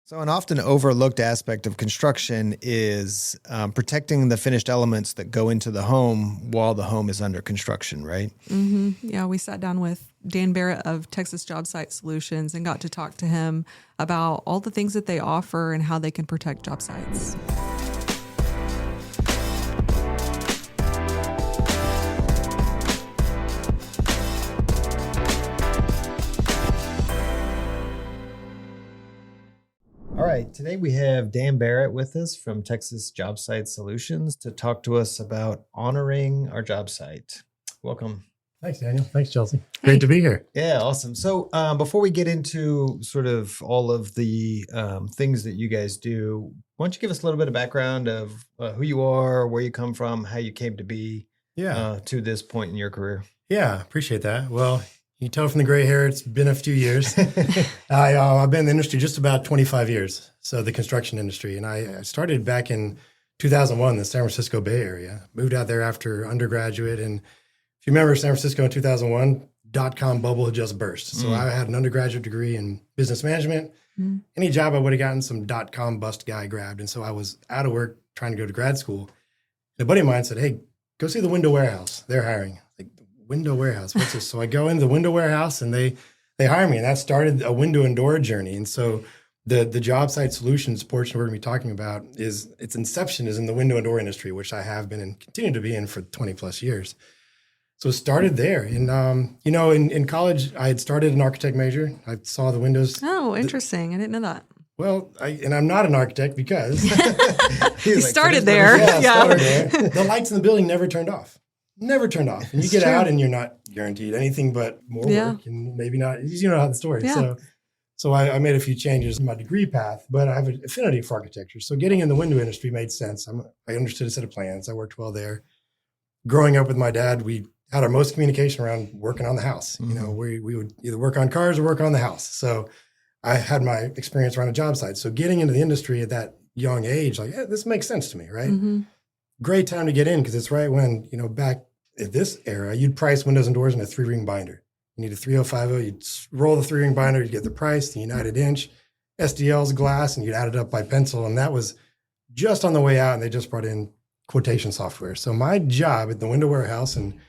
So an often overlooked aspect of construction is protecting the finished elements that go into the home while the home is under construction, right? Mm-hmm. Yeah, we sat down with Dan Barrett of Texas Jobsite Solutions and got to talk to him about all the things that they offer and how they can protect job sites. All right, today we have Dan Barrett with us from Texas Jobsite Solutions to talk to us about honoring our job site. Welcome. Thanks, Daniel. Thanks, Chelsea. Great to be here. Yeah, awesome. So before we get into sort of all of the things that you guys do, why don't you give us a little bit of background of who you are, where you come from, how you came to be to this point in your career? Yeah, appreciate that. Well, you tell from the gray hair, it's been a few years. I've been in the industry just about 25 years, so the construction industry. And I started back in 2001 in the San Francisco Bay Area. Moved out there after undergraduate. And if you remember San Francisco in 2001, dot-com bubble had just burst. So I had an undergraduate degree in business management. Any job I would have gotten, some dot-com bust guy grabbed. And so I was out of work trying to go to grad school. And a buddy of mine said, hey, go see the window warehouse. They're hiring. Window warehouse. What's this? So I go into the window warehouse and they hire me, and that started a window and door journey. And so the job site solutions portion we're going to be talking about is its inception is in the window and door industry, which I have been and continue to be in for 20 plus years. So it started there. And, in college, I had started an architect major. I saw the windows. Oh, interesting. I didn't know that. Well, I'm not an architect because you started there. Started there. The lights in the building never turned off. Never turned off. And you get out and you're not guaranteed anything but more work and maybe not. You know how the story. Yeah. So I made a few changes in my degree path, but I have an affinity for architecture. So getting in the window industry made sense. I understood a set of plans. I worked well there. Growing up with my dad, we had our most communication around working on the house. Mm-hmm. You know, we would either work on cars or work on the house. So I had my experience around a job site. So getting into the industry at that young age, this makes sense to me, right? Mm-hmm. Great time to get in because it's right when, back at this era, you'd price windows and doors in a 3-ring binder. You need a 3050, you'd roll the 3-ring binder, you'd get the price, the United Inch, SDL's glass, and you'd add it up by pencil. And that was just on the way out, and they just brought in quotation software. So my job at the window warehouse in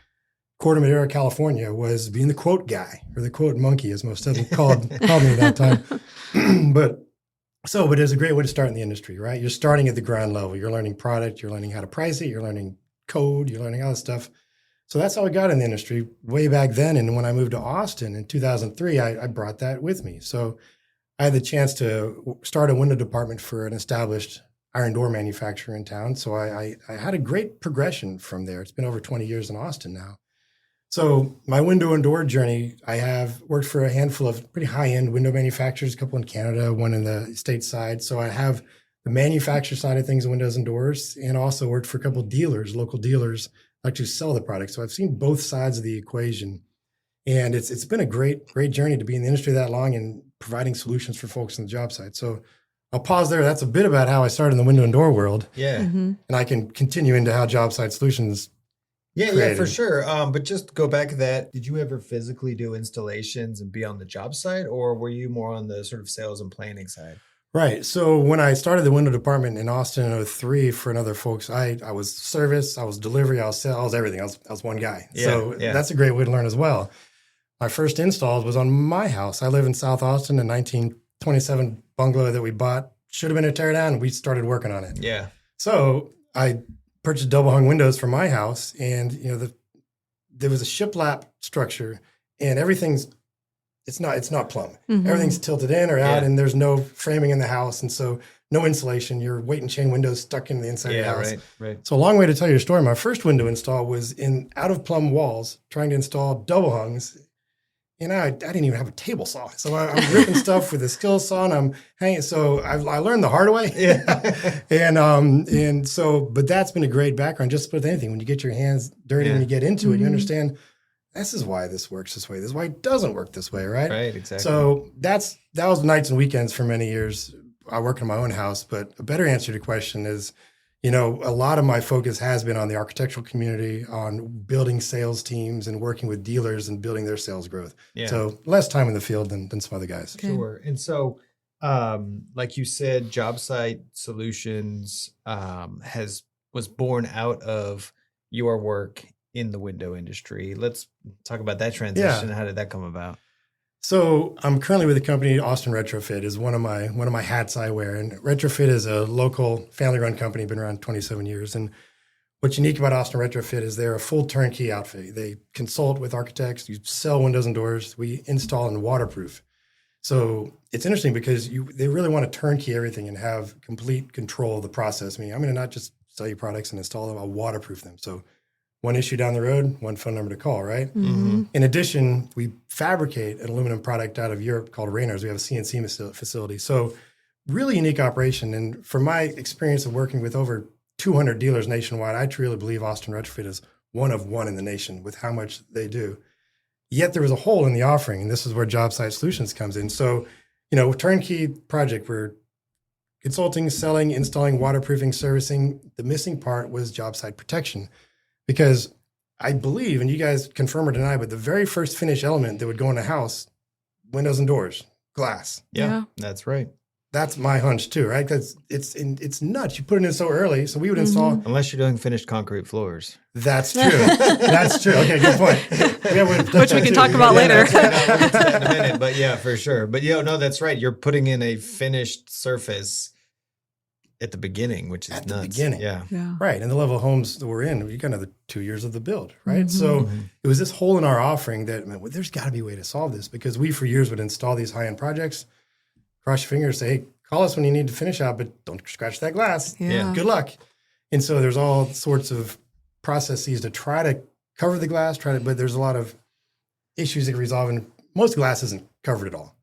Corte Madera, California, was being the quote guy, or the quote monkey, as most of them called me at that time. But it's a great way to start in the industry, right? You're starting at the ground level. You're learning product, you're learning how to price it, you're learning code, you're learning all this stuff. So that's how I got in the industry way back then. And when I moved to Austin in 2003, I brought that with me. So I had the chance to start a window department for an established iron door manufacturer in town. So I had a great progression from there. It's been over 20 years in Austin now. So my window and door journey, I have worked for a handful of pretty high-end window manufacturers, a couple in Canada, one in the stateside. So I have the manufacturer side of things, windows and doors, and also worked for a couple of dealers, local dealers, actually sell the product. So I've seen both sides of the equation. And it's been a great journey to be in the industry that long and providing solutions for folks on the job site. So I'll pause there. That's a bit about how I started in the window and door world. Yeah. Mm-hmm. And I can continue into how job site solutions Yeah, for sure. But just go back to that. Did you ever physically do installations and be on the job site, or were you more on the sort of sales and planning side? Right. So when I started the window department in Austin in 2003 for another folks, I was service, I was delivery, I was sales, I was everything. I was one guy. That's a great way to learn as well. My first installs was on my house. I live in South Austin, a 1927 bungalow that we bought. Should have been a tear down, and we started working on it. Yeah. So I purchased double hung windows for my house, and there was a shiplap structure, and everything's it's not plumb. Mm-hmm. Everything's tilted in or out, and there's no framing in the house, and so no insulation. You're weight and chain windows stuck in the inside of the house. Right. So a long way to tell your story. My first window install was in out of plumb walls, trying to install double hungs. I didn't even have a table saw, so I'm ripping stuff with a skill saw, and I'm hanging. So I learned the hard way. Yeah. But that's been a great background. Just with anything, when you get your hands dirty, when you get into it, you understand. This is why this works this way. This is why it doesn't work this way, right? Right, exactly. So that was nights and weekends for many years. I worked in my own house, but a better answer to your question is, a lot of my focus has been on the architectural community, on building sales teams and working with dealers and building their sales growth. Yeah. So less time in the field than some other guys. Okay. Sure. And so like you said, Jobsite Solutions was born out of your work in the window industry. Let's talk about that transition. Yeah. How did that come about? So I'm currently with a company. Austin Retrofit is one of my hats I wear, and Retrofit is a local family-run company, been around 27 years. And what's unique about Austin Retrofit is they're a full turnkey outfit. They consult with architects. You sell windows and doors. We install and waterproof. So it's interesting because they really want to turnkey everything and have complete control of the process. I mean, I'm going to not just sell you products and install them, I'll waterproof them. So one issue down the road, one phone number to call, right? Mm-hmm. In addition, we fabricate an aluminum product out of Europe called Rayners. We have a CNC facility. So really unique operation. And from my experience of working with over 200 dealers nationwide, I truly believe Austin Retrofit is one of one in the nation with how much they do. Yet there was a hole in the offering, and this is where Jobsite Solutions comes in. So, turnkey project, we're consulting, selling, installing, waterproofing, servicing. The missing part was job site protection. Because I believe, and you guys confirm or deny, but the very first finished element that would go in a house, windows and doors, glass. Yeah. That's right. That's my hunch too, right? Because it's nuts. You put it in so early, so we would install. Unless you're doing finished concrete floors. That's true. That's true. Okay, good point. Which we can talk about later. We'll get to that in a minute, but yeah, for sure. But no, that's right. You're putting in a finished surface at the beginning, which is At nuts. the beginning. Yeah. Right. And the level of homes that we're in, you got another 2 years of the build, right? So it was this hole in our offering that, man, well, there's got to be a way to solve this, because we for years would install these high-end projects, cross your fingers, say, hey, call us when you need to finish out, but don't scratch that glass. Yeah. Good luck. And so there's all sorts of processes to try to cover the glass, but there's a lot of issues that can resolve, and most glass isn't covered at all.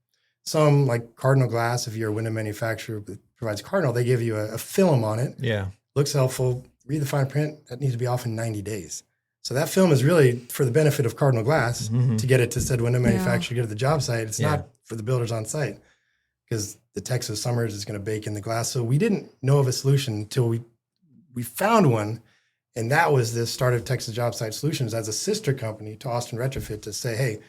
Some, like Cardinal glass, if you're a window manufacturer that provides Cardinal, they give you a film on it. Yeah. Looks helpful. Read the fine print. That needs to be off in 90 days. So that film is really for the benefit of Cardinal glass to get it to said window manufacturer, get it to the job site. It's not for the builders on site, because the Texas summers is going to bake in the glass. So we didn't know of a solution until we found one. And that was the start of Texas Jobsite Solutions as a sister company to Austin Retrofit, to say, hey,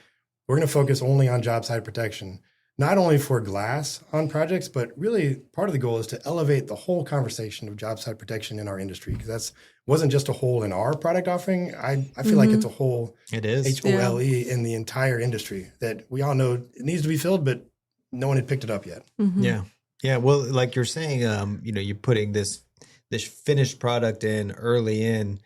we're going to focus only on job site protection, not only for glass on projects, but really part of the goal is to elevate the whole conversation of job site protection in our industry, because that wasn't just a hole in our product offering. I feel like it's a hole, It is. HOLE, in the entire industry that we all know it needs to be filled, but no one had picked it up yet. Mm-hmm. Yeah. Yeah. Well, like you're saying, you're putting this finished product in early in.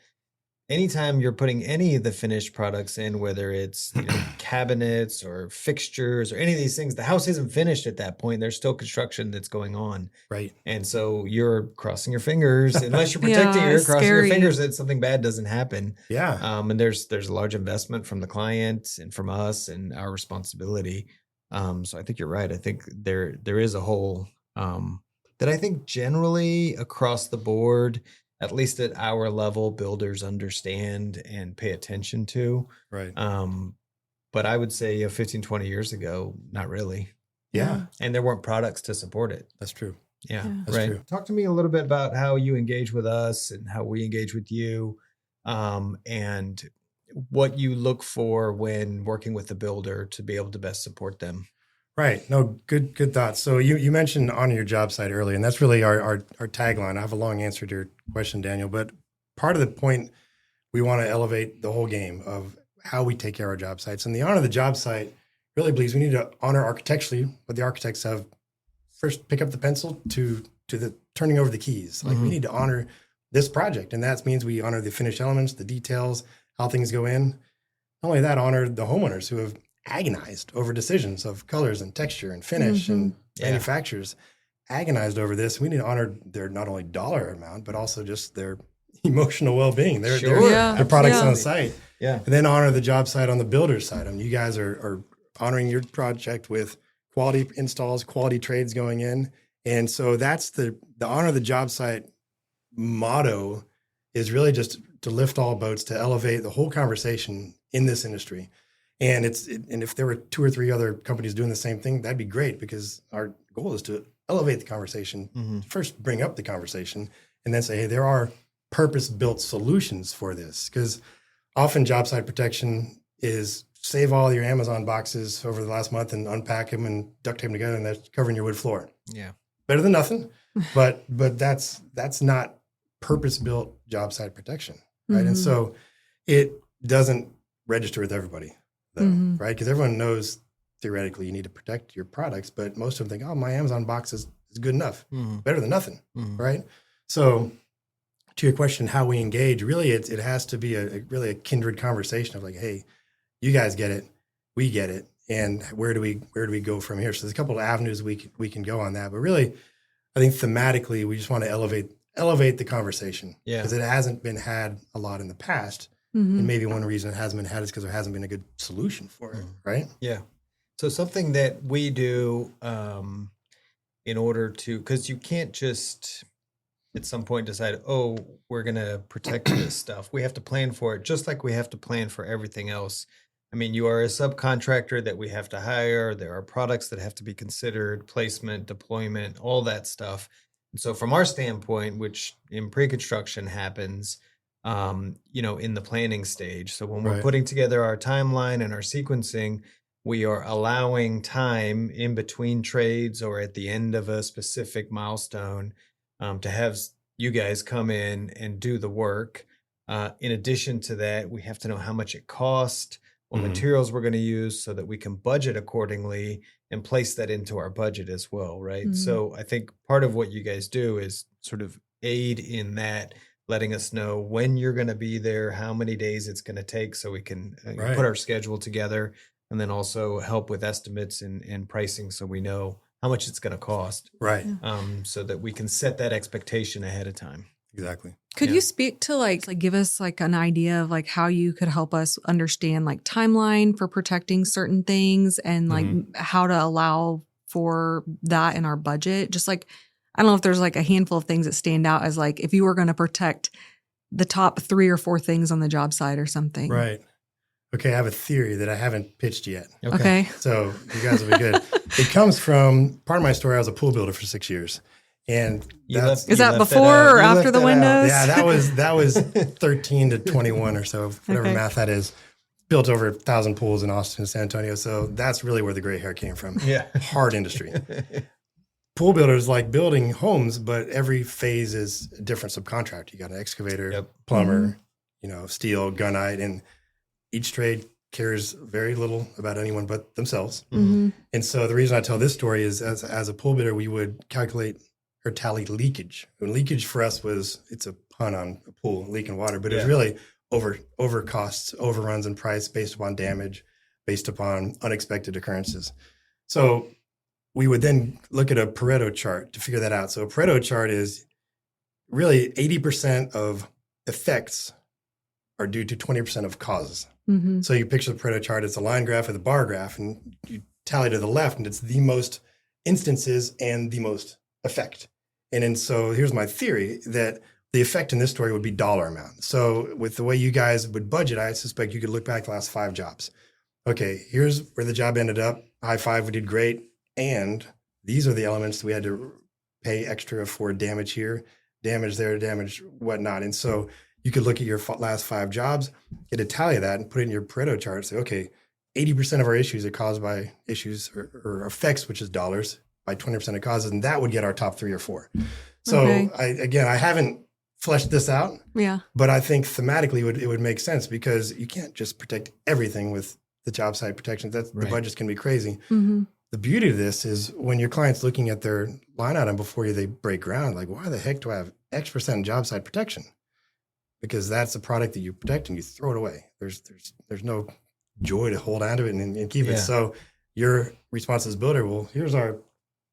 Anytime you're putting any of the finished products in, whether it's cabinets or fixtures or any of these things, the house isn't finished at that point. There's still construction that's going on. Right. And so you're crossing your fingers, unless you're protecting, you're it's crossing scary. your fingers that something bad doesn't happen. Yeah. And there's a large investment from the client and from us and our responsibility. So I think you're right. I think there is a hole that I think generally across the board, at least at our level, builders understand and pay attention to. Right. But I would say 15, 20 years ago, not really. Yeah. And there weren't products to support it. That's true. Yeah. That's Right. true. Talk to me a little bit about how you engage with us and how we engage with you, and what you look for when working with the builder to be able to best support them. Right. No, good thoughts. So you mentioned on your job site earlier, and that's really our tagline. I have a long answer to your question, Daniel, but part of the point, we want to elevate the whole game of how we take care of our job sites. And the honor of the job site really believes we need to honor architecturally what the architects have first pick up the pencil to the turning over the keys. Like we need to honor this project. And that means we honor the finished elements, the details, how things go in. Not only that, honor the homeowners who have agonized over decisions of colors and texture and finish, and manufacturers agonized over this. We need to honor their not only dollar amount, but also just their emotional well-being, their products on site. Yeah. And then honor the job site on the builder's side. I mean, you guys are honoring your project with quality installs, quality trades going in. And so that's the honor of the job site motto, is really just to lift all boats, to elevate the whole conversation in this industry. And and if there were 2 or 3 other companies doing the same thing, that'd be great, because our goal is to elevate the conversation, first bring up the conversation, and then say, hey, there are purpose-built solutions for this. Because often job site protection is save all your Amazon boxes over the last month and unpack them and duct tape them together, and that's covering your wood floor. Yeah. Better than nothing, but that's not purpose-built job site protection, right? And so it doesn't register with everybody, though, right? Because everyone knows theoretically you need to protect your products, but most of them think, oh, my Amazon box is good enough, better than nothing, right? So to your question, how we engage, really it has to be really a kindred conversation of like, hey, you guys get it, we get it, and where do we go from here? So there's a couple of avenues we can go on that, but really, I think thematically we just want to elevate the conversation, because it hasn't been had a lot in the past, and maybe one reason it hasn't been had is because there hasn't been a good solution for it, right? Yeah. So something that we do in order to, because you can't just at some point decide, oh, we're going to protect this stuff. We have to plan for it, just like we have to plan for everything else. I mean, you are a subcontractor that we have to hire. There are products that have to be considered, placement, deployment, all that stuff. And so from our standpoint, which in pre-construction happens, in the planning stage. So when we're putting together our timeline and our sequencing, we are allowing time in between trades or at the end of a specific milestone to have you guys come in and do the work. In addition to that, we have to know how much it costs, what materials we're going to use, so that we can budget accordingly and place that into our budget as well, right? So I think part of what you guys do is sort of aid in that, letting us know when you're going to be there, how many days it's going to take, so we can put our schedule together, and then also help with estimates and pricing, so we know how much it's going to cost, right? So that we can set that expectation ahead of time. Exactly. Could you speak to like give us like an idea of like how you could help us understand like timeline for protecting certain things and like how to allow for that in our budget? Just like, I don't know if there's like a handful of things that stand out as like if you were going to protect the top 3 or 4 things on the job site or something. Right. Okay, I have a theory that I haven't pitched yet. Okay. So you guys will be good. It comes from part of my story. I was a pool builder for 6 years. And is that before or after the windows? Yeah, that was 13 to 21 or so, whatever math that is. Built over 1,000 pools in Austin and San Antonio. So that's really where the gray hair came from. Yeah. Hard industry. Pool builders like building homes, but every phase is a different subcontractor. You got an excavator, plumber, steel, gunite, and each trade cares very little about anyone but themselves. And so the reason I tell this story is as a pool builder, we would calculate or tally leakage. And leakage for us it's a pun on a pool, leaking water, but it's really over costs, overruns in price based upon damage, based upon unexpected occurrences. So we would then look at a Pareto chart to figure that out. So a Pareto chart is really 80% of effects are due to 20% of causes. So you picture the Pareto chart, it's a line graph with a bar graph, and you tally to the left, and it's the most instances and the most effect. And so here's my theory that the effect in this story would be dollar amount. So with the way you guys would budget, I suspect you could look back the last 5 jobs. Okay, here's where the job ended up. High five, we did great. And these are the elements that we had to pay extra for damage here, damage there, damage whatnot. And so you could look at your last 5 jobs, get a tally of that, and put it in your Pareto chart. Say, okay, 80% of our issues are caused by issues or effects, which is dollars, by 20% of causes, and that would get our top 3 or 4. So I haven't fleshed this out, but I think thematically it would make sense, because you can't just protect everything with the job site protection. The budgets can be crazy. The beauty of this is when your client's looking at their line item before they break ground, like, why the heck do I have X% in job site protection? Because that's a product that you protect and you throw it away. There's no joy to hold on to it and keep it. So your response as builder, well, here's our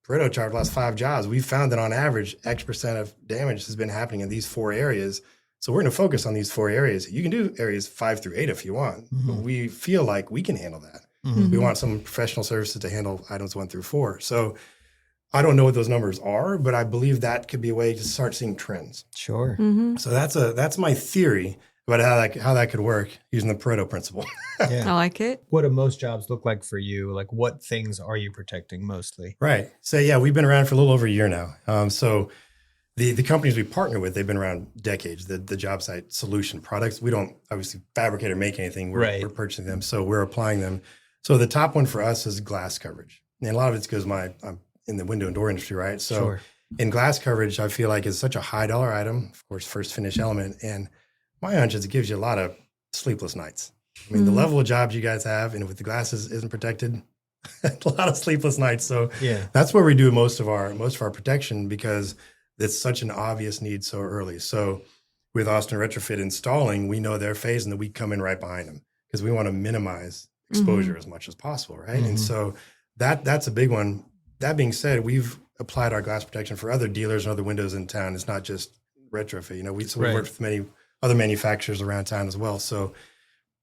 Pareto chart, last 5 jobs. We found that on average, X% of damage has been happening in these 4 areas. So we're going to focus on these 4 areas. You can do areas 5 through 8 if you want, but we feel like we can handle that. We want some professional services to handle items 1 through 4. So I don't know what those numbers are, but I believe that could be a way to start seeing trends. Sure. So that's my theory about how that could work using the Pareto principle. I like it. What do most jobs look like for you? Like, what things are you protecting mostly? Right. So we've been around for a little over a year now. So The companies we partner with, they've been around decades. The Jobsite solution products, we don't obviously fabricate or make anything. We're purchasing them, so we're applying them. So the top one for us is glass coverage, and a lot of it's because I'm in the window and door industry, right? So in glass coverage, I feel like it's such a high dollar item. Of course, first finish element, and my hunch is it gives you a lot of sleepless nights. I mean, the level of jobs you guys have, and if the glasses isn't protected, a lot of sleepless nights. So that's where we do most of our protection, because it's such an obvious need so early. So with Austin Retrofit installing, we know their phase, and then we come in right behind them because we want to minimize exposure as much as possible, right? And so that's a big one. That being said, we've applied our glass protection for other dealers and other windows in town. It's not just Retrofit. You know, we worked with many other manufacturers around town as well. So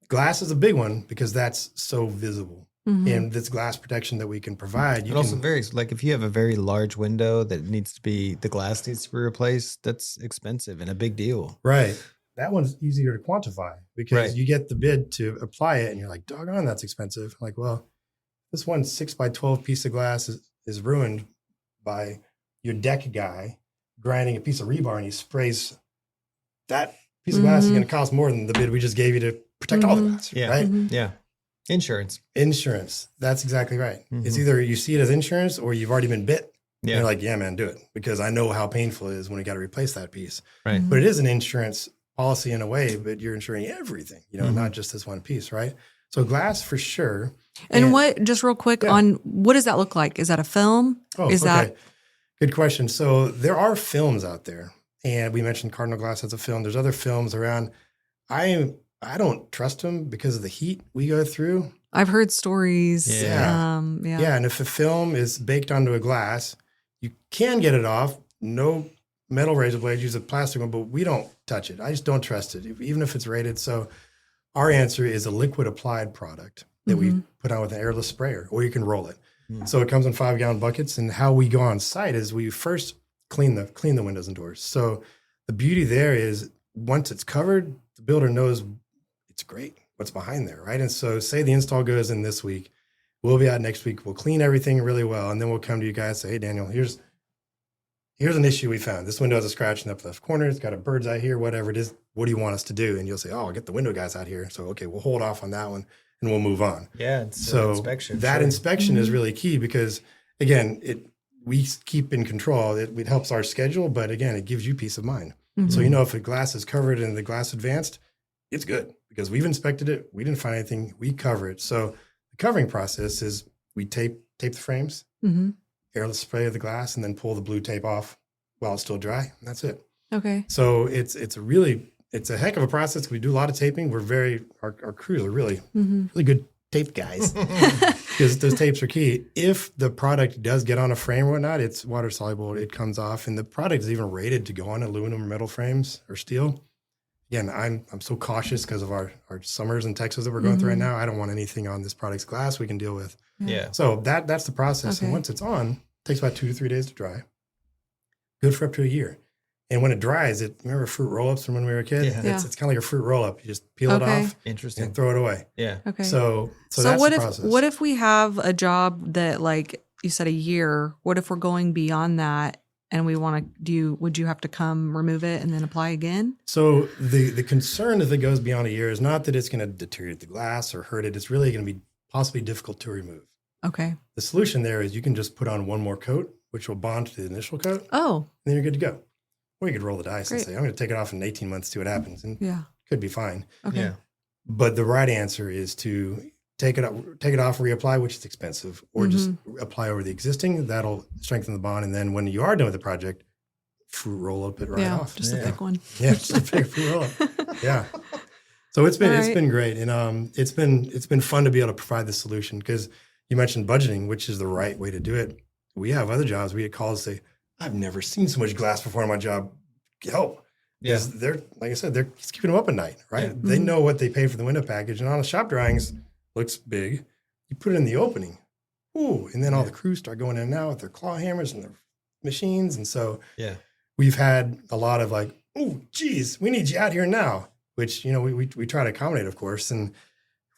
glass is a big one because that's so visible. And this glass protection that we can provide. It also varies. Like if you have a very large window that the glass needs to be replaced, that's expensive and a big deal. Right. That one's easier to quantify because you get the bid to apply it and you're like, doggone, that's expensive. Like, well, this one 6x12 piece of glass is ruined by your deck guy grinding a piece of rebar, and he sprays that piece of glass is going to cost more than the bid we just gave you to protect all the glass, right? Yeah. Insurance. That's exactly right. It's either you see it as insurance or you've already been bit. And you're like, yeah, man, do it, because I know how painful it is when you got to replace that piece. Right. But it is an insurance policy in a way, but you're insuring everything, you know, not just this one piece, right? So glass for sure. And what, just real quick on, what does that look like? Is that a film? That good question. So there are films out there, and we mentioned Cardinal Glass as a film. There's other films around. I don't trust them because of the heat we go through. I've heard stories. Yeah. And if a film is baked onto a glass, you can get it off. No metal razor blades, use a plastic one, but we don't touch it. I just don't trust it, even if it's rated. So our answer is a liquid applied product that we put on with an airless sprayer, or you can roll it. So it comes in 5-gallon buckets. And how we go on site is we first clean the windows and doors. So the beauty there is once it's covered, the builder knows it's great what's behind there, right? And so say the install goes in this week, we'll be out next week, we'll clean everything really well, and then we'll come to you guys and say, hey, Daniel, here's an issue we found. This window has a scratch in the upper left corner. It's got a bird's eye here, whatever it is. What do you want us to do? And you'll say, oh, I'll get the window guys out here. So, okay, we'll hold off on that one and we'll move on. Yeah, it's so inspection. That inspection is really key because, again, we keep in control. It helps our schedule, but again, it gives you peace of mind. So you know if the glass is covered and the glass advanced, it's good because we've inspected it. We didn't find anything. We cover it. So the covering process is we tape the frames, airless spray of the glass, and then pull the blue tape off while it's still dry. And that's it. Okay. So it's a heck of a process. We do a lot of taping. Our crews are really good tape guys because those tapes are key. If the product does get on a frame or whatnot, it's water soluble. It comes off, and the product is even rated to go on aluminum or metal frames or steel. Again, I'm so cautious because of our summers in Texas that we're going through right now. I don't want anything on this product's glass we can deal with. Yeah. So that's the process. Okay. And once it's on, it takes about 2 to 3 days to dry. Good for up to a year. And when it dries, remember fruit roll-ups from when we were a kid? Yeah. It's kind of like a fruit roll-up. You just peel it off and throw it away. Yeah. Okay. So that's what the if process. what if we have a job that, like you said, a year? What if we're going beyond that and we want to would you have to come remove it and then apply again? So the concern if it goes beyond a year is not that it's going to deteriorate the glass or hurt it. It's really going to be possibly difficult to remove. Okay. The solution there is you can just put on one more coat, which will bond to the initial coat. Oh. And then you're good to go. Or you could roll the dice and Great. say, I'm going to take it off in 18 months, see what happens. And Yeah. could be fine. Okay. Yeah. But the right answer is to take it off, reapply, which is expensive, or just apply over the existing. That'll strengthen the bond. And then when you are done with the project, fruit roll up it right off. Just a big one. Yeah, just a big fruit roll up. Yeah. So it's been great. And it's been fun to be able to provide this solution because you mentioned budgeting, which is the right way to do it. We have other jobs. We get calls and say, I've never seen so much glass before in my job. Help. Because they're, like I said, they're keeping them up at night, right? Yeah. They know what they pay for the window package. And on the shop drawings, looks big. You put it in the opening. Ooh. And then all the crews start going in and out with their claw hammers and their machines. And so we've had a lot of like, oh, geez, we need you out here now, which, you know, we try to accommodate, of course. And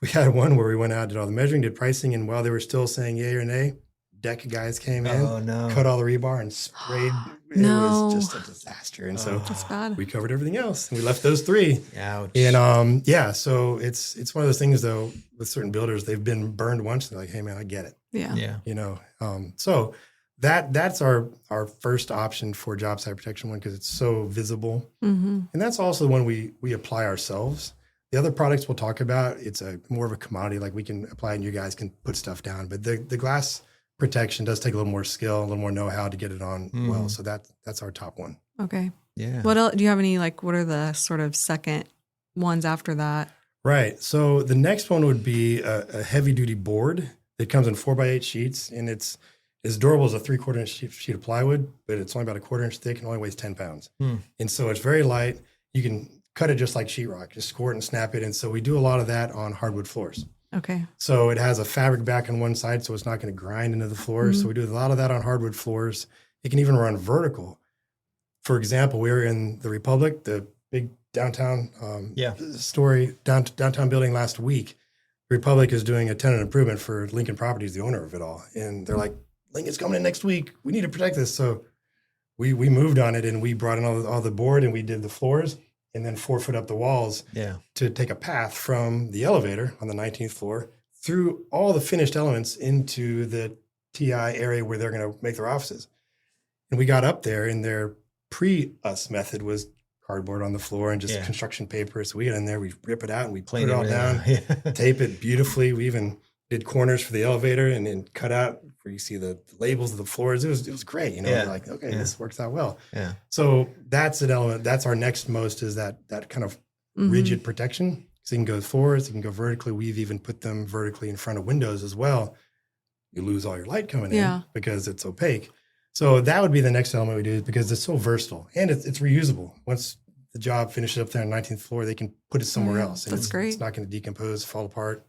we had one where we went out, did all the measuring, did pricing. And while they were still saying yay or nay, deck guys came in, Oh no. cut all the rebar and sprayed. It No. was just a disaster. And so That's bad. we covered everything else and we left those 3. Ouch. And so it's one of those things though, with certain builders, they've been burned once. They're like, hey man, I get it. Yeah. Yeah. So that's our first option for job site protection one, because it's so visible. Mm-hmm. And that's also the one we apply ourselves. The other products we'll talk about, it's more of a commodity, like we can apply and you guys can put stuff down. But the glass protection does take a little more skill, a little more know-how to get it on well. So that's our top one. Okay. Yeah. What else? Do you have any, like, what are the sort of second ones after that? Right. So the next one would be a heavy-duty board that comes in 4x8 sheets, and it's as durable as a 3/4 inch sheet of plywood, but it's only about 1/4 inch thick and only weighs 10 pounds. And so it's very light. You can cut it just like sheetrock, just score it and snap it. And so we do a lot of that on hardwood floors. Okay. So it has a fabric back on one side, so it's not going to grind into the floor. So we do a lot of that on hardwood floors. It can even run vertical. For example, we were in the Republic, the big downtown downtown building last week. Republic is doing a tenant improvement for Lincoln Properties, the owner of it all. And they're like, Lincoln's coming in next week. We need to protect this. So we moved on it and we brought in all the board and we did the floors and then 4 foot up the walls to take a path from the elevator on the 19th floor through all the finished elements into the TI area where they're going to make their offices. And we got up there and their pre-us method was cardboard on the floor and just construction paper. So we get in there, we rip it out and we put it all down, tape it beautifully. We even did corners for the elevator and then cut out where you see the labels of the floors. It was great. We're like, okay, this works out well. Yeah. So that's an element. That's our next most, is that kind of rigid protection. So you can go forwards, you can go vertically. We've even put them vertically in front of windows as well. You lose all your light coming in because it's opaque. So that would be the next element we do, because it's so versatile and it's reusable. Once the job finishes up there on the 19th floor, they can put it somewhere else. And That's great. It's not going to decompose, fall apart.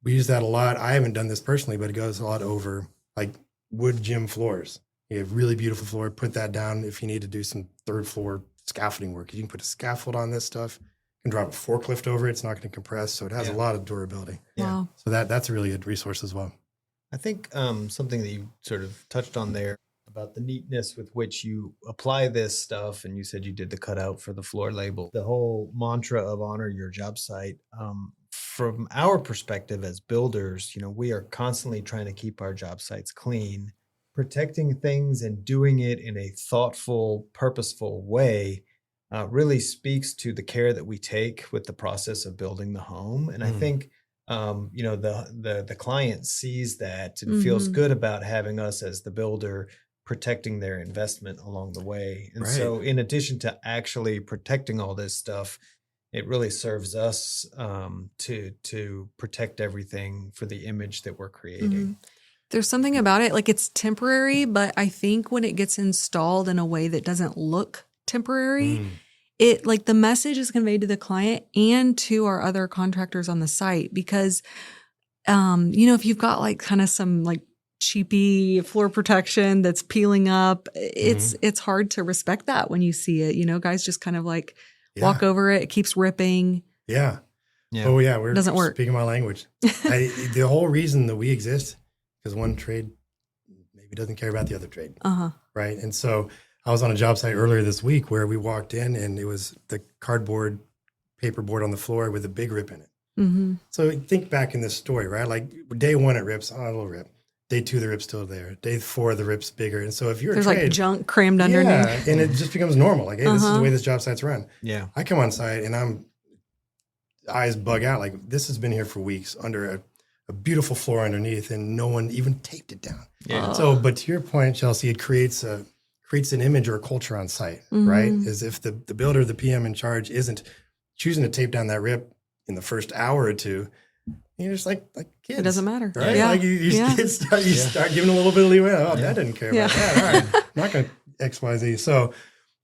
We use that a lot. I haven't done this personally, but it goes a lot over like wood gym floors. You have really beautiful floor, put that down. If you need to do some 3rd floor scaffolding work, you can put a scaffold on this stuff. You can drop a forklift over it. It's not going to compress. So it has a lot of durability. Wow. So that's a really good resource as well. I think something that you sort of touched on there about the neatness with which you apply this stuff, and you said you did the cutout for the floor label, the whole mantra of honor your job site. From our perspective as builders, we are constantly trying to keep our job sites clean, protecting things and doing it in a thoughtful, purposeful way. Really speaks to the care that we take with the process of building the home. And I think the client sees that and feels good about having us as the builder protecting their investment along the way. And so in addition to actually protecting all this stuff, it really serves us to protect everything for the image that we're creating. There's something about it, like it's temporary, but I think when it gets installed in a way that doesn't look temporary, it, like, the message is conveyed to the client and to our other contractors on the site. Because if you've got like kind of some like cheapy floor protection that's peeling up, it's hard to respect that when you see it. Guys just kind of like walk over it keeps ripping. Oh yeah, we're doesn't work. Speaking my language. The whole reason that we exist, because one trade maybe doesn't care about the other trade, right? And so I was on a job site earlier this week where we walked in and it was the cardboard paperboard on the floor with a big rip in it. So think back in this story, right? Like day 1 it rips, a little rip. Day 2 the rip's still there. Day 4 the rip's bigger. And so if you're there's a trade, like junk crammed underneath, and it just becomes normal. Like, hey, this is the way this job site's run. Yeah, I come on site and eyes bug out. Like, this has been here for weeks under a beautiful floor underneath, and no one even taped it down. So, but to your point, Chelsea, it creates an image or a culture on site, right? As if the builder, the PM in charge, isn't choosing to tape down that rip in the first hour or two. You're just like kids. it doesn't matter, right? Yeah. Like kids start giving a little bit of leeway. Oh, Dad didn't care about that. All right, I'm not going to X, Y, Z. So,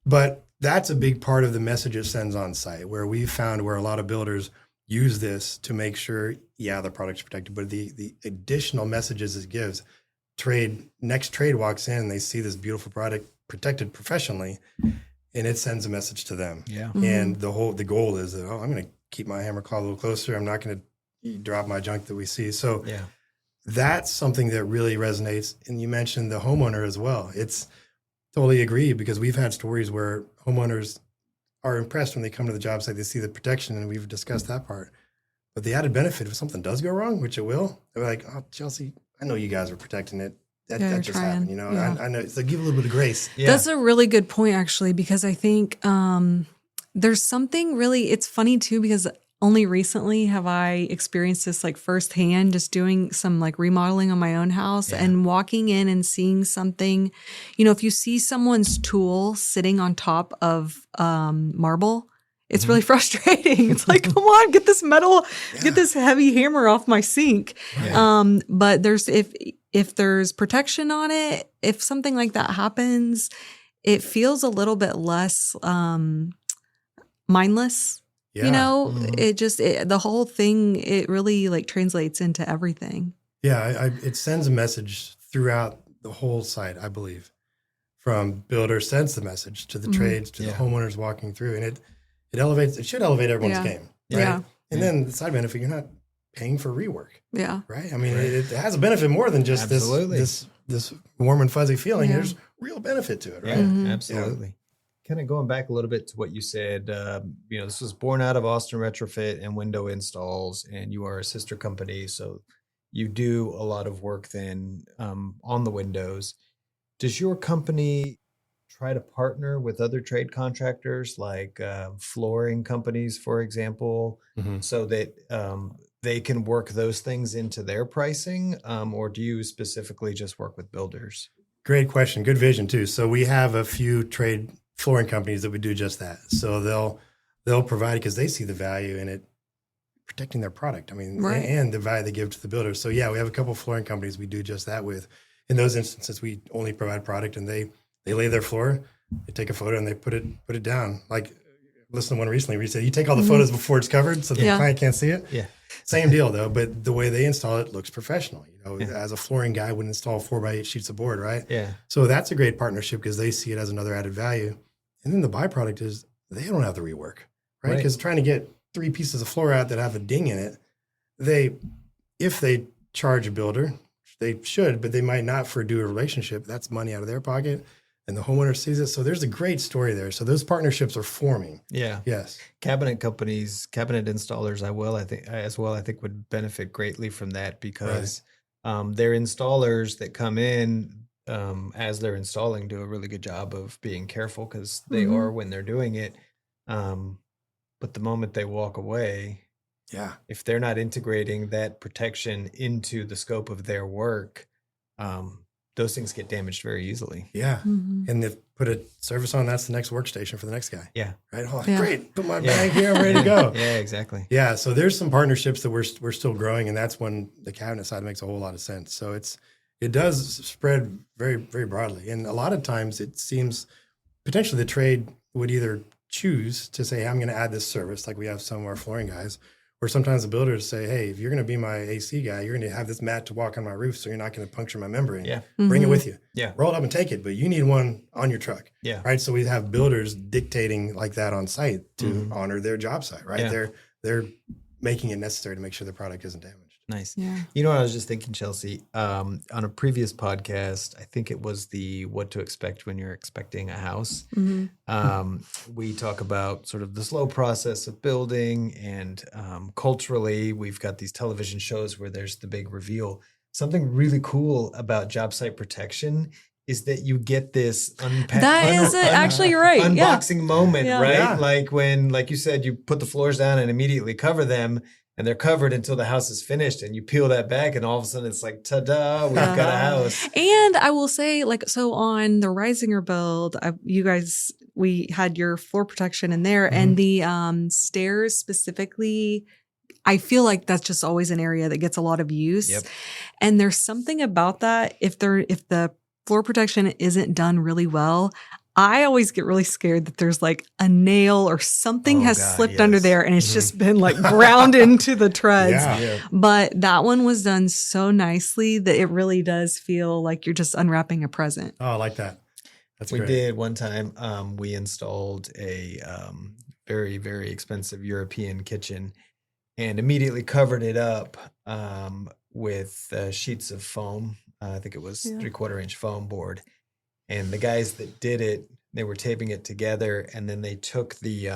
but that's a big part of the message it sends on site, where we found where a lot of builders use this to make sure, the product's protected, but the additional messages it gives. Next trade walks in, they see this beautiful product protected professionally, and it sends a message to them. And the goal is that, I'm going to keep my hammer claw a little closer. I'm not going to drop my junk that we see. So that's something that really resonates. And you mentioned the homeowner as well. It's totally agree, because we've had stories where homeowners are impressed when they come to the job site, they see the protection, and we've discussed that part. But the added benefit, if something does go wrong, which it will, they're like, oh, Chelsea, I know you guys are protecting it. That just happened, you know. Yeah. I know. So give a little bit of grace. Yeah. That's a really good point, actually, because I think there's something really, it's funny too, because only recently have I experienced this like firsthand, just doing some like remodeling on my own house and walking in and seeing something. You know, if you see someone's tool sitting on top of marble, it's really frustrating. It's like, come on, get this metal, get this heavy hammer off my sink. Yeah. But there's if there's protection on it, if something like that happens, it feels a little bit less mindless. Yeah. You know, it just, the whole thing, it really like translates into everything. Yeah, it sends a message throughout the whole site, I believe. From builder sends the message to the trades, to the homeowners walking through, and it elevates. It should elevate everyone's game, right? Yeah. And then the side benefit, you're not paying for rework, Yeah. right? I mean, it has a benefit more than just this warm and fuzzy feeling. Yeah. There's real benefit to it, right? Yeah, absolutely. Kind of going back a little bit to what you said, you know, this was born out of Austin Retrofit and Window Installs, and you are a sister company, so you do a lot of work then on the windows. Does your company try to partner with other trade contractors, like flooring companies, for example, so that they can work those things into their pricing, or do you specifically just work with builders? Great question. Good vision too. So we have a few trade flooring companies that would do just that. So they'll provide, because they see the value in it, protecting their product. I mean, and the value they give to the builders. So yeah, we have a couple of flooring companies we do just that with. In those instances, we only provide product, and they lay their floor, they take a photo, and they put it down. Like, listen to one recently where he said, you take all the photos before it's covered so the client can't see it. Yeah. Same deal though, but the way they install it looks professional. You know, as a flooring guy would install 4x8 sheets of board, right? Yeah. So that's a great partnership, because they see it as another added value. And then the byproduct is they don't have the rework, right? Because trying to get 3 pieces of floor out that have a ding in it, if they charge a builder, they should, but they might not for a due relationship. That's money out of their pocket, and the homeowner sees it. So there's a great story there. So those partnerships are forming. Yeah. Yes. Cabinet companies, cabinet installers, I think would benefit greatly from that, because they're installers that come in as they're installing, do a really good job of being careful, because they are when they're doing it. But the moment they walk away, if they're not integrating that protection into the scope of their work, those things get damaged very easily. Yeah. And they put a service on, that's the next workstation for the next guy. Yeah. Right. Oh, great. Put my bag here. I'm ready to go. Yeah, exactly. Yeah. So there's some partnerships that we're still growing, and that's when the cabinet side makes a whole lot of sense. So it does spread very, very broadly. And a lot of times it seems potentially the trade would either choose to say, hey, I'm going to add this service, like we have some of our flooring guys, or sometimes the builders say, hey, if you're going to be my AC guy, you're going to have this mat to walk on my roof, so you're not going to puncture my membrane. Yeah. Bring it with you. Yeah. Roll it up and take it, but you need one on your truck. Yeah. Right. So we have builders dictating like that on site to honor their job site, right? Yeah. They're making it necessary to make sure the product isn't damaged. Nice. Yeah. You know what I was just thinking, Chelsea? On a previous podcast, I think it was the what to expect when you're expecting a house. We talk about sort of the slow process of building, and culturally, we've got these television shows where there's the big reveal. Something really cool about job site protection is that you get this actually, you're right. unboxing moment, right? Yeah. Like when, like you said, you put the floors down and immediately cover them, and they're covered until the house is finished, and you peel that back, and all of a sudden it's like, ta-da, we've got a house. And I will say, like, so on the Risinger build, we had your floor protection in there, and the stairs specifically, I feel like that's just always an area that gets a lot of use. Yep. And there's something about that, if the floor protection isn't done really well, I always get really scared that there's like a nail or something slipped under there, and it's just been like ground into the treads. Yeah. But that one was done so nicely that it really does feel like you're just unwrapping a present. Oh, I like that. That's We great. did one time. We installed a very, very expensive European kitchen and immediately covered it up with sheets of foam. I think it was Yeah. 3/4 inch foam board. And the guys that did it, they were taping it together, and then they took the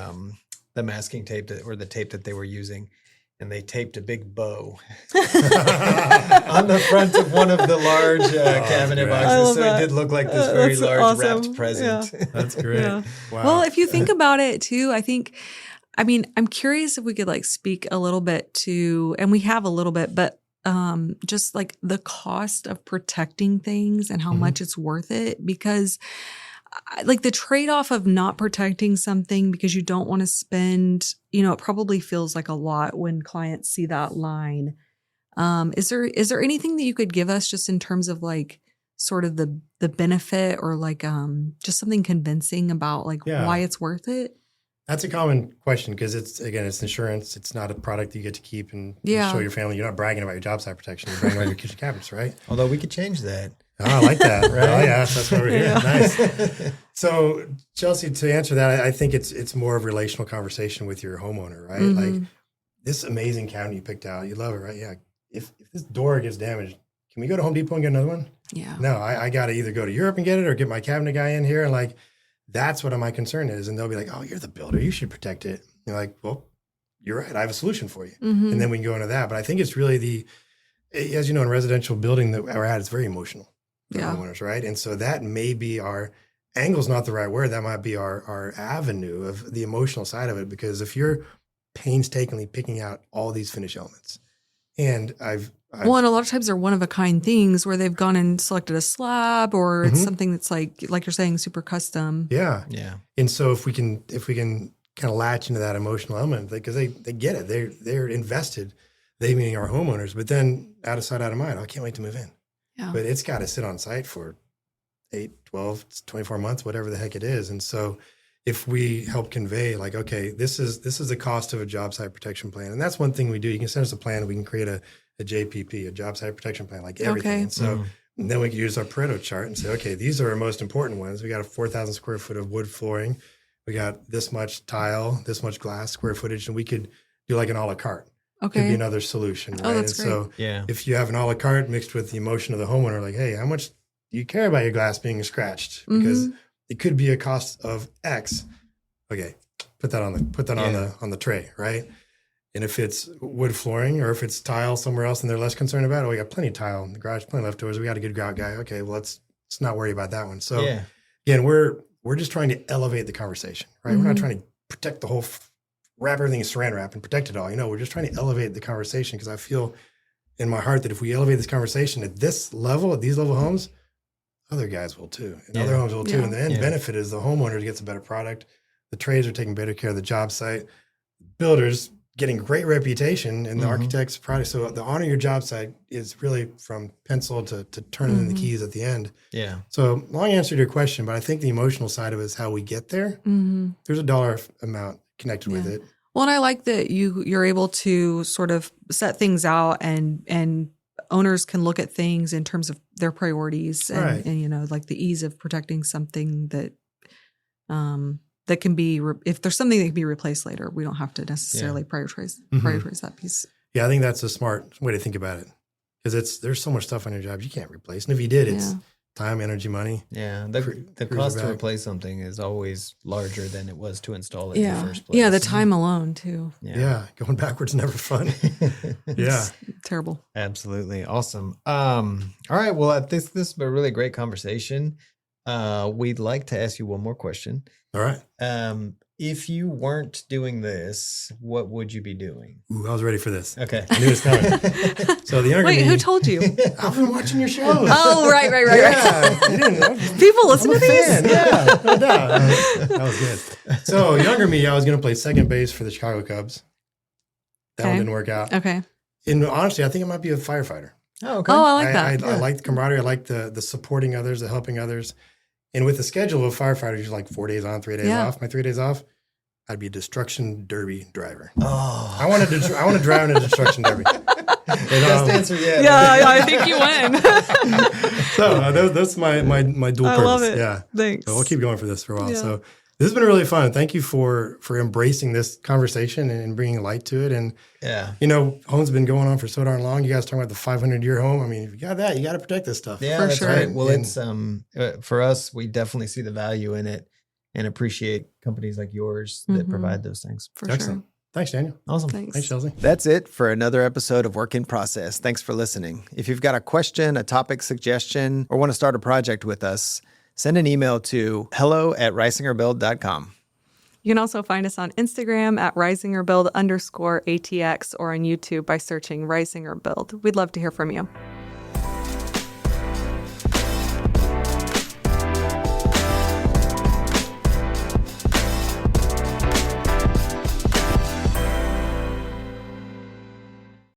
masking tape or the tape that they were using, and they taped a big bow on the front of one of the large cabinet great. I boxes. love So that. it did look like this very That's large awesome. wrapped present. Yeah. That's great. Yeah. Wow. Well, if you think about it too, I mean, I'm curious if we could like speak a little bit to, and we have a little bit, but just like the cost of protecting things and how much it's worth it, because like the trade-off of not protecting something because you don't want to spend, it probably feels like a lot when clients see that line. Is there anything that you could give us just in terms of like sort of the benefit or like just something convincing about like why it's worth it? That's a common question because it's insurance. It's not a product that you get to keep and show your family. You're not bragging about your job site protection. You're bragging about your kitchen cabinets, right? Although we could change that. Oh, I like that. Right? Oh, yeah, that's what we're here. Yeah. Nice. So, Chelsea, to answer that, I think it's more of a relational conversation with your homeowner, right? Like this amazing cabinet you picked out, you love it, right? Yeah. If this door gets damaged, can we go to Home Depot and get another one? Yeah. No, I got to either go to Europe and get it or get my cabinet guy in here. And like, that's what my concern is. And they'll be like, oh, you're the builder. You should protect it. You're like, well, you're right. I have a solution for you. Mm-hmm. And then we can go into that. But I think it's really as you know, in residential building that we're at, it's very emotional for homeowners, right? And so that may be our angle's not the right word. That might be our avenue of the emotional side of it. Because if you're painstakingly picking out all these finished elements, and well, and a lot of times they're one of a kind things where they've gone and selected a slab or it's something that's like you're saying, super custom. Yeah. Yeah. And so if we can kind of latch into that emotional element, because they get it, they're invested, they meaning our homeowners, but then out of sight, out of mind, I can't wait to move in. Yeah. But it's got to sit on site for 8, 12, 24 months, whatever the heck it is. And so if we help convey like, okay, this is the cost of a job site protection plan. And that's one thing we do. You can send us a plan and we can create a JPP, a job site protection plan, like everything. Okay. And so then we can use our Pareto chart and say, okay, these are our most important ones. We got a 4,000 square foot of wood flooring. We got this much tile, this much glass square footage, and we could do like an a la carte. Okay. Could be another solution, right? Oh, that's and so Yeah. if you have an a la carte mixed with the emotion of the homeowner, like, hey, how much do you care about your glass being scratched? Because it could be a cost of X. Okay, put that on the tray, right? And if it's wood flooring or if it's tile somewhere else and they're less concerned about it, we got plenty of tile in the garage, plenty leftovers. We got a good grout guy. Okay, well let's not worry about that one. So again, we're just trying to elevate the conversation, right? We're not trying to protect the whole wrap everything in saran wrap and protect it all. We're just trying to elevate the conversation because I feel in my heart that if we elevate this conversation at this level, at these level homes, other guys will too, and other homes will too. Yeah. And the end benefit is the homeowner gets a better product. The trades are taking better care of the job site. Builders getting great reputation in the architect's product. So the honor your job site is really from pencil to turning in the keys at the end. Yeah. So long answer to your question, but I think the emotional side of it is how we get there. There's a dollar amount connected with it. Well, and I like that you're able to sort of set things out and owners can look at things in terms of their priorities and like the ease of protecting something that that can be if there's something that can be replaced later, we don't have to necessarily prioritize that piece. Yeah, I think that's a smart way to think about it because there's so much stuff on your job you can't replace, and if you did, it's time, energy, money. Yeah, the cost to replace something is always larger than it was to install it in the first place. Yeah, the time alone too. Yeah, going backwards is never fun. Yeah, it's terrible. Absolutely awesome. All right, well, this has been a really great conversation. We'd like to ask you one more question. All right. If you weren't doing this, what would you be doing? Ooh, I was ready for this. Okay. I knew it was coming. So the younger Wait, me, who told you? I've been watching your shows. Oh, right. Yeah, you didn't, People listen I'm to a these? fan. Yeah, no doubt. That was good. So younger me, I was going to play second base for the Chicago Cubs. That one didn't work out. Okay. And honestly, I think it might be a firefighter. Oh, okay. Oh, I like that. I like the camaraderie. I like the supporting others, the helping others. And with the schedule of firefighters, you're like 4 days on, 3 days off. My 3 days off, I'd be a destruction derby driver. Oh, I want to drive in a destruction derby. best answer yet. Yeah, I think you win. So that's my dual purpose. I love it. Yeah. Thanks. So we'll keep going for this for a while. Yeah. So This has been really fun. Thank you for embracing this conversation and bringing light to it. And, Yeah. homes been going on for so darn long. You guys talking about the 500-year home. I mean, if you got that, you got to protect this stuff. Yeah, For that's sure. right. Well, And- it's for us, we definitely see the value in it and appreciate companies like yours that Mhm. provide those things. For Excellent. Thanks, Daniel. Awesome. sure. Thanks, Chelsea. That's it for another episode of Work in Process. Thanks for listening. If you've got a question, a topic suggestion, or want to start a project with us, send an email to hello@risingerbuild.com. You can also find us on Instagram at risingerbuild_ATX or on YouTube by searching Risinger Build. We'd love to hear from you.